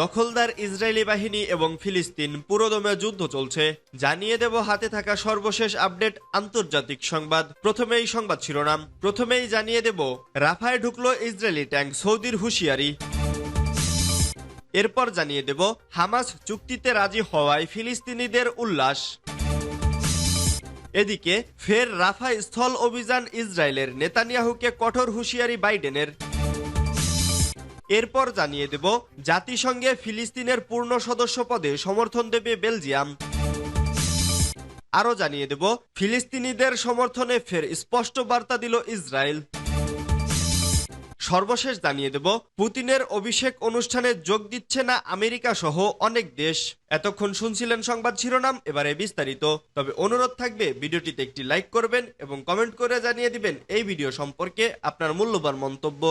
দখলদার ইসরায়েলি বাহিনী এবং ফিলিস্তিন পুরোদমে যুদ্ধ চলছে। জানিয়ে দেব হাতে থাকা সর্বশেষ আপডেট আন্তর্জাতিক সংবাদ। প্রথমেই সংবাদ শিরোনাম। প্রথমেই জানিয়ে দেব রাফায় ঢুকলো ইসরায়েলি ট্যাঙ্ক, সৌদির হুঁশিয়ারি। এরপর জানিয়ে দেব হামাস চুক্তিতে রাজি হওয়ায় ফিলিস্তিনিদের উল্লাস। এদিকে ফের রাফায় স্থল অভিযান ইসরায়েলের, নেতানিয়াহুকে কঠোর হুঁশিয়ারি বাইডেনের। এরপর জানিয়ে দেব জাতিসংঘে ফিলিস্তিনের পূর্ণ সদস্য পদে সমর্থন দেবে বেলজিয়াম। আরও জানিয়ে দেব ফিলিস্তিনিদের সমর্থনে ফের স্পষ্ট বার্তা দিল ইসরায়েল। সর্বশেষ জানিয়ে দেব পুতিনের অভিষেক অনুষ্ঠানে যোগ দিচ্ছে না আমেরিকা সহ অনেক দেশ। এতক্ষণ শুনছিলেন সংবাদ শিরোনাম, এবারে বিস্তারিত। তবে অনুরোধ থাকবে ভিডিওটিতে একটি লাইক করবেন এবং কমেন্ট করে জানিয়ে দিবেন এই ভিডিও সম্পর্কে আপনার মূল্যবান মন্তব্য।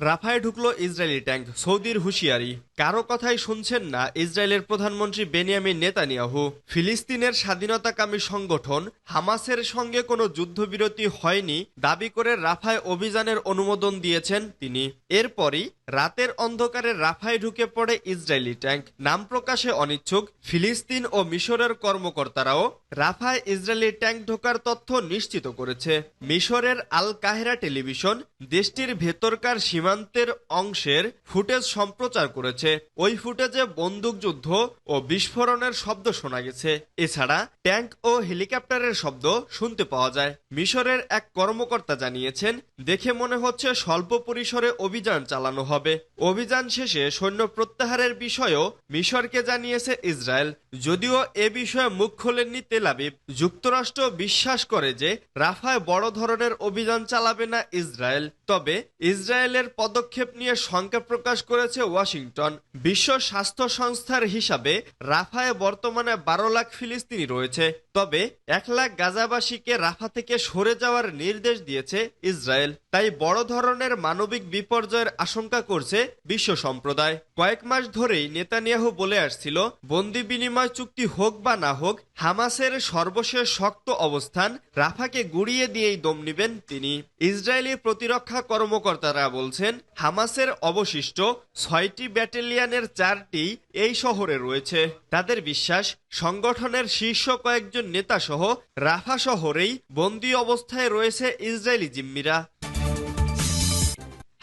রাফায় ঢুকলো ইসরায়েলি ট্যাঙ্ক, সৌদির হুঁশিয়ারি। কারো কথাই শুনছেন না ইসরায়েলের প্রধানমন্ত্রী বেনিয়ামিন নেতানিয়াহু। ফিলিস্তিনের স্বাধীনতাকামী সংগঠন হামাসের সঙ্গে কোনো যুদ্ধবিরতি হয়নি দাবি করে রাফায় অভিযানের অনুমোদন দিয়েছেন তিনি। এরপরই রাতের অন্ধকারে রাফায় ঢুকে পড়ে ইসরায়েলি ট্যাঙ্ক। নাম প্রকাশে অনিচ্ছুক ফিলিস্তিন ও মিশরের কর্মকর্তারাও রাফায় ইসরায়েলি ট্যাঙ্ক ঢোকার তথ্য নিশ্চিত করেছে। মিশরের আল কাহেরা টেলিভিশন দেশটির ভেতরকার সীমান্তের অংশের ফুটেজ সম্প্রচার করেছে। ওই ফুটেজে বন্দুকযুদ্ধ ও বিস্ফোরণের শব্দ শোনা গেছে। এছাড়া ট্যাঙ্ক ও হেলিকপ্টারের শব্দ শুনতে পাওয়া যায়। মিশরের এক কর্মকর্তা জানিয়েছেন, দেখে মনে হচ্ছে স্বল্প পরিসরে অভিযান চালানো হবে। অভিযান শেষে সৈন্য প্রত্যাহারের বিষয়েও মিশরকে জানিয়েছে ইসরায়েল। যদিও এ বিষয়ে মুখ খোলেননি তেল আবিব। যুক্তরাষ্ট্র বিশ্বাস করে যে রাফায় বড় ধরনের অভিযান চালাবে না ইসরায়েল। তবে ইসরায়েলের পদক্ষেপ নিয়ে শঙ্কা প্রকাশ করেছে ওয়াশিংটন। বিশ্ব স্বাস্থ্য সংস্থার হিসাবে রাফায় বর্তমানে 12 লাখ ফিলিস্তিনি রয়েছে। তবে 1 লাখ গাজাবাসীকে রাফা থেকে সরে যাওয়ার নির্দেশ দিয়েছে ইসরায়েল। তাই বড় ধরনের মানবিক বিপর্যয়ের আশঙ্কা করছে বিশ্ব সম্প্রদায়। কয়েক মাস ধরেই নেতানিয়াহু বলে আসছিল, বন্দি বিনিময় চুক্তি হোক বা না হোক, হামাসের সর্বশেষ শক্ত অবস্থান রাফাকে গুড়িয়ে দিয়েই দম নেবেন তিনি। ইসরায়েলি প্রতিরক্ষা কর্মকর্তারা বলছেন, হামাসের অবশিষ্ট 6টি ব্যাটালিয়নের 4টি এই শহরে রয়েছে। তাদের বিশ্বাস, সংগঠনের শীর্ষ কয়েকজন নেতা সহ রাফা শহরেই বন্দী অবস্থায় রয়েছে ইসরায়েলি জিম্মিরা।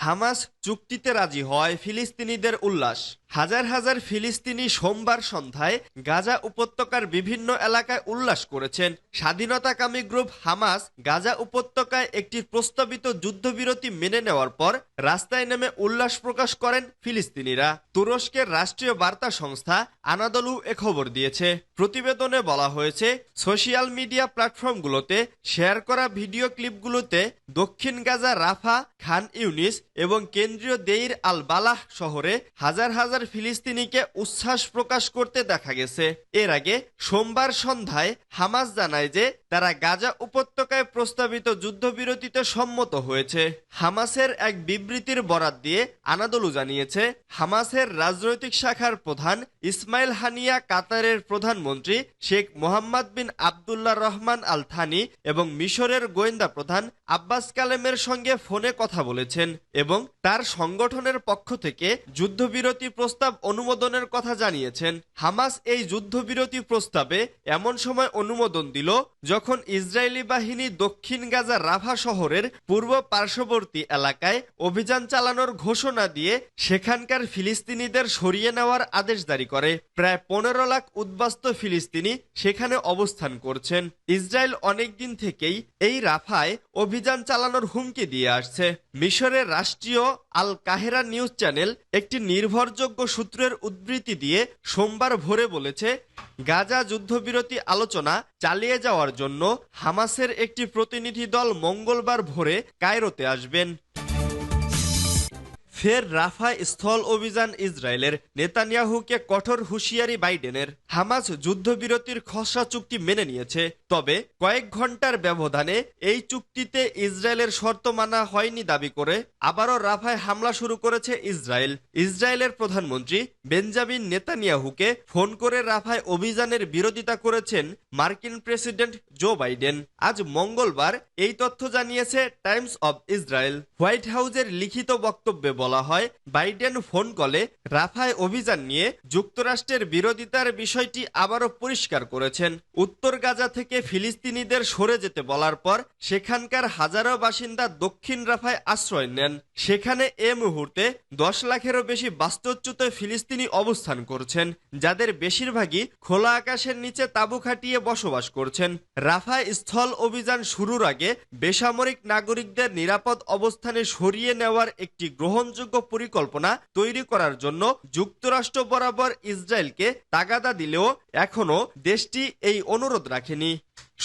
হামাস চুক্তিতে রাজি হয় ফিলিস্তিনিদের উল্লাস। হাজার হাজার ফিলিস্তিনি সোমবার সন্ধ্যায় গাজা উপত্যকার বিভিন্ন এলাকায় উল্লাস করেছেন। স্বাধীনতাকামী গ্রুপ হামাস গাজা উপত্যকায় একটি প্রস্তাবিত যুদ্ধবিরতি মেনে নেওয়ার পর রাস্তায় নেমে উল্লাস প্রকাশ করেন ফিলিস্তিনিরা। তুরস্কের রাষ্ট্রীয় বার্তা সংস্থা আনাদলু এ খবর দিয়েছে। প্রতিবেদনে বলা হয়েছে, সোশ্যাল মিডিয়া প্ল্যাটফর্মগুলোতে শেয়ার করা ভিডিও ক্লিপগুলোতে দক্ষিণ গাজা রাফা, খান ইউনিস এবং কেন্দ্রীয় দেইর আল বালাহ শহরে হাজার হাজার ফিলিস্তিনিকে উচ্ছ্বাস প্রকাশ করতে দেখা গেছে। এর আগে সোমবার সন্ধ্যায় হামাস জানায় যে তারা গাজা উপত্যকায় প্রস্তাবিত যুদ্ধবিরতিতে সম্মত হয়েছে। হামাসের এক বিবৃতির বরাত দিয়ে আনাদলু জানিয়েছে, হামাসের রাজনৈতিক শাখার প্রধান ইসমাইল হানিয়া কাতারের প্রধানমন্ত্রী শেখ মোহাম্মদ বিন আবদুল্লাহ রহমান আল থানি এবং মিশরের গোয়েন্দা প্রধান আব্বাস কালেমের সঙ্গে ফোনে কথা বলেছেন এবং তার সংগঠনের পক্ষ থেকে যুদ্ধবিরতি প্রস্তাব অনুমোদনের কথা জানিয়েছেন। হামাস এই যুদ্ধবিরতি প্রস্তাবে এমন সময় অনুমোদন দিল যখন ইসরায়েলি বাহিনী দক্ষিণ গাজা রাফা শহরের পূর্ব পার্শ্ববর্তী এলাকায় অভিযান চালানোর ঘোষণা দিয়ে সেখানকার ফিলিস্তিনিদের সরিয়ে নেওয়ার আদেশ জারি করে। প্রায় 15 লাখ উদ্বাস্তু ফিলিস্তিনি সেখানে অবস্থান করছেন। ইসরায়েল অনেকদিন থেকেই এই রাফায় অভিযান চালানোর হুমকি দিয়ে আসছে। মিশরের রাষ্ট্রীয় আল কাহেরা নিউজ চ্যানেল একটি নির্ভরযোগ্য সূত্রের উদ্ধৃতি দিয়ে সোমবার ভোরে বলেছে, গাজা যুদ্ধবিরতি আলোচনা চালিয়ে যাওয়ার জন্য হামাসের একটি প্রতিনিধি দল মঙ্গলবার ভোরে কায়রোতে আসবেন। ফের রাফায় স্থল অভিযান ইসরায়েলের, নেতানিয়াহুকে কঠোর হুঁশিয়ারি বাইডেনের। হামাস যুদ্ধবিরতির খসড়া চুক্তি মেনে নিয়েছে, তবে কয়েক ঘন্টার ব্যবধানে এই চুক্তিতে ইসরায়েলের শর্ত মানা হয়নি দাবি করে আবারও রাফায় হামলা শুরু করেছে ইসরায়েল। ইসরায়েলের প্রধানমন্ত্রী বেঞ্জামিন নেতানিয়াহুকে ফোন করে রাফায় অভিযানের বিরোধিতা করেছেন মার্কিন প্রেসিডেন্ট জো বাইডেন। আজ মঙ্গলবার এই তথ্য জানিয়েছে টাইমস অব ইসরায়েল। হোয়াইট হাউসের লিখিত বক্তব্যে বলা বলা হয়, বাইডেন ফোন কলে রাফায় অভিযান নিয়ে যুক্তরাষ্ট্রের বিরোধিতার বিষয়টি আবারও পরিষ্কার করেছেন। উত্তর গাজা থেকে ফিলিস্তিনিদের সরে যেতে বলার পর সেখানকার হাজারো বাসিন্দা দক্ষিণ রাফায় আশ্রয় নেন। সেখানে এ মুহূর্তে 10 লাখেরও বেশি বাস্তুচ্যুত ফিলিস্তিনি অবস্থান করছেন, যাদের বেশিরভাগই খোলা আকাশের নিচে তাঁবু খাটিয়ে বসবাস করছেন। রাফায় স্থল অভিযান শুরুর আগে বেসামরিক নাগরিকদের নিরাপদ অবস্থানে সরিয়ে নেওয়ার একটি গ্রহণযোগ্য পরিকল্পনা তৈরি করার জন্য যুক্তরাষ্ট্র বরাবর ইসরায়েলকে তাগাদা দিলেও এখনও দেশটি এই অনুরোধ রাখেনি।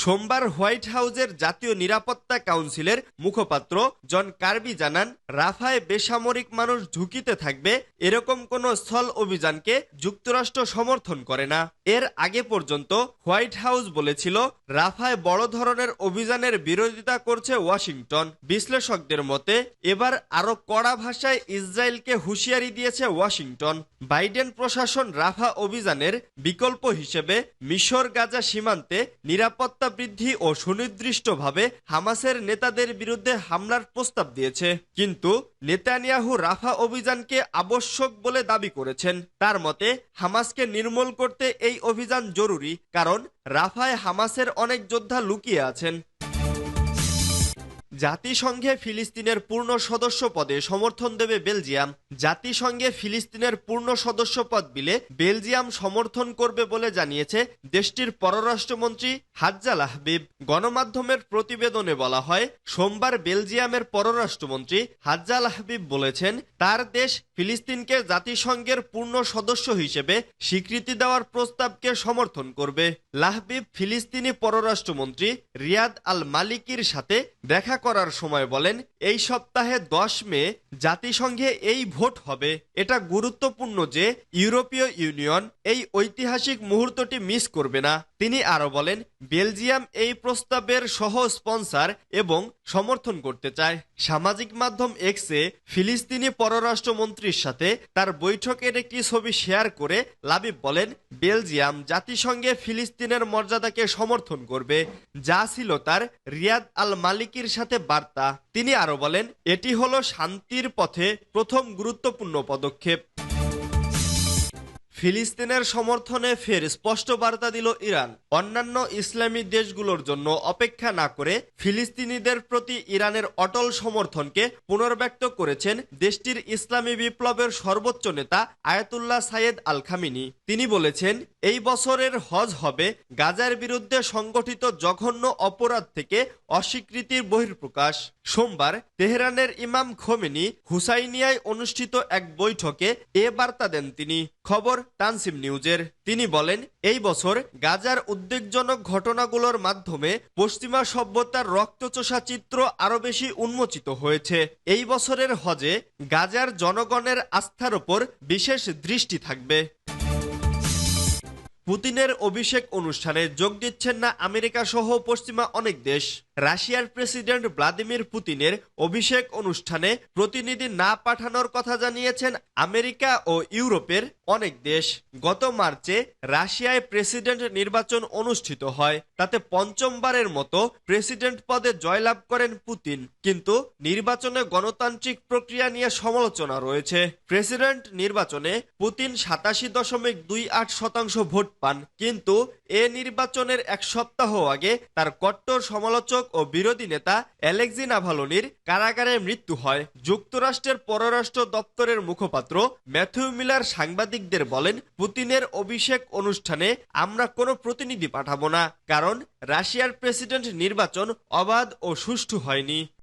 সোমবার হোয়াইট হাউসের জাতীয় নিরাপত্তা কাউন্সিলের মুখপাত্র জন কার্বি জানান, রাফায় বেসামরিক মানুষ ঝুঁকিতে থাকবে এরকম কোনো স্থল অভিযানকে যুক্তরাষ্ট্র সমর্থন করে না। এর আগে পর্যন্ত হোয়াইট হাউস বলেছিল, রাফায় বড় ধরনের অভিযানের বিরোধিতা করছে ওয়াশিংটন। বিশ্লেষকদের মতে এবার আরো কড়া ভাষায় ইসরায়েলকে হুঁশিয়ারি দিয়েছে ওয়াশিংটন। বাইডেন প্রশাসন রাফা অভিযানের বিকল্প হিসেবে মিশর গাজা সীমান্তে নিরাপত্তা বৃদ্ধি ও সুনির্দিষ্টভাবে হামাসের নেতাদের বিরুদ্ধে হামলার প্রস্তাব দিয়েছে, কিন্তু নেতানিয়াহু রাফা অভিযানকে আবশ্যক বলে দাবি করেছেন। তার মতে হামাসকে নির্মূল করতে এই অভিযান জরুরি, কারণ রাফায় হামাসের অনেক যোদ্ধা লুকিয়ে আছেন। জাতিসংঘে ফিলিস্তিনের পূর্ণ সদস্য পদে সমর্থন দেবে বেলজিয়াম। জাতিসংঘে ফিলিস্তিনের পূর্ণ সদস্য পদ বিলে বেলজিয়াম সমর্থন করবে বলে জানিয়েছে দেশটির পররাষ্ট্রমন্ত্রী হাজ্জাল আহবিব। গণমাধ্যমের প্রতিবেদনে বলা হয়, সোমবার বেলজিয়ামের পররাষ্ট্রমন্ত্রী হাজ্জাল আহবিব বলেছেন, তার দেশ ফিলিস্তিনকে জাতিসংঘের পূর্ণ সদস্য হিসেবে স্বীকৃতি দেওয়ার প্রস্তাবকে সমর্থন করবে। লাহবিব ফিলিস্তিনি পররাষ্ট্রমন্ত্রী রিয়াদ আল মালিকির সাথে দেখা করার সময় বলেন, এই সপ্তাহে 10 মে জাতিসংঘে এই ভোট হবে। এটা গুরুত্বপূর্ণ যে ইউরোপীয় ইউনিয়ন এই ঐতিহাসিক মুহূর্তটি মিস করবে না। তিনি আরো বলেন, বেলজিয়াম এই প্রস্তাবের সহ স্পন্সর এবং সমর্থন করতে চায়। সামাজিক মাধ্যম এক্সে ফিলিস্তিনি পররাষ্ট্রমন্ত্রীর সাথে তার বৈঠকের একটি ছবি শেয়ার করে লাবিব বলেন, বেলজিয়াম জাতিসংঘে ফিলিস্তিনের মর্যাদাকে সমর্থন করবে, যা ছিল তার রিয়াদ আল মালিকির সাথে বার্তা। তিনি আরো বলেন, এটি হলো শান্তির পথে প্রথম গুরুত্বপূর্ণ পদক্ষেপ। ফিলিস্তিনের সমর্থনে ফের স্পষ্ট বার্তা দিল ইরান। অন্যান্য ইসলামী দেশগুলোর জন্য অপেক্ষা না করে ফিলিস্তিনিদের প্রতি ইরানের অটল সমর্থনকে পুনর্ব্যক্ত করেছেন দেশটির ইসলামী বিপ্লবের সর্বোচ্চ নেতা আয়াতুল্লাহ সাইয়েদ আল খামিনি। তিনি বলেছেন, এই বছরের হজ হবে গাজার বিরুদ্ধে সংগঠিত জঘন্য অপরাধ থেকে অস্বীকৃতির বহিঃপ্রকাশ। সোমবার তেহরানের ইমাম খোমেনি হুসাইনিয়ায় অনুষ্ঠিত এক বৈঠকে এ বার্তা দেন তিনি। খবর তানসিম নিউজের। তিনি বলেন, এই বছর গাজার উদ্বেগজনক ঘটনাগুলোর মাধ্যমে পশ্চিমা সভ্যতার রক্তচোষা চিত্র আরো বেশি উন্মোচিত হয়েছে। এই বছরের হজে গাজার জনগণের আস্থার ওপর বিশেষ দৃষ্টি থাকবে। পুতিনের অভিষেক অনুষ্ঠানে যোগ দিচ্ছেন না আমেরিকা সহ পশ্চিমা অনেক দেশ। রাশিয়ার প্রেসিডেন্ট ভ্লাদিমির পুতিনের অভিষেক অনুষ্ঠানে প্রতিনিধি না পাঠানোর কথা জানিয়েছেন আমেরিকা ও ইউরোপের অনেক দেশ। গত মার্চে রাশিয়ায় প্রেসিডেন্ট নির্বাচন অনুষ্ঠিত হয়, তাতে পঞ্চমবারের মতো প্রেসিডেন্ট পদে জয়লাভ করেন পুতিন, কিন্তু নির্বাচনে গণতান্ত্রিক প্রক্রিয়া নিয়ে সমালোচনা রয়েছে। প্রেসিডেন্ট নির্বাচনে পুতিন 87.28% ভোট পান, কিন্তু এ নির্বাচনের এক সপ্তাহ আগে তার কট্টর সমালোচক ও বিরোধী নেতা অ্যালেক্সি নাভালনির কারাগারে মৃত্যু হয়। যুক্তরাষ্ট্রের পররাষ্ট্র দপ্তরের মুখপাত্র ম্যাথিউ মিলার সাংবাদিকদের বলেন, পুতিনের অভিষেক অনুষ্ঠানে আমরা কোনো প্রতিনিধি পাঠাবো না, কারণ রাশিয়ার প্রেসিডেন্ট নির্বাচন অবাধ ও সুষ্ঠু হয়নি।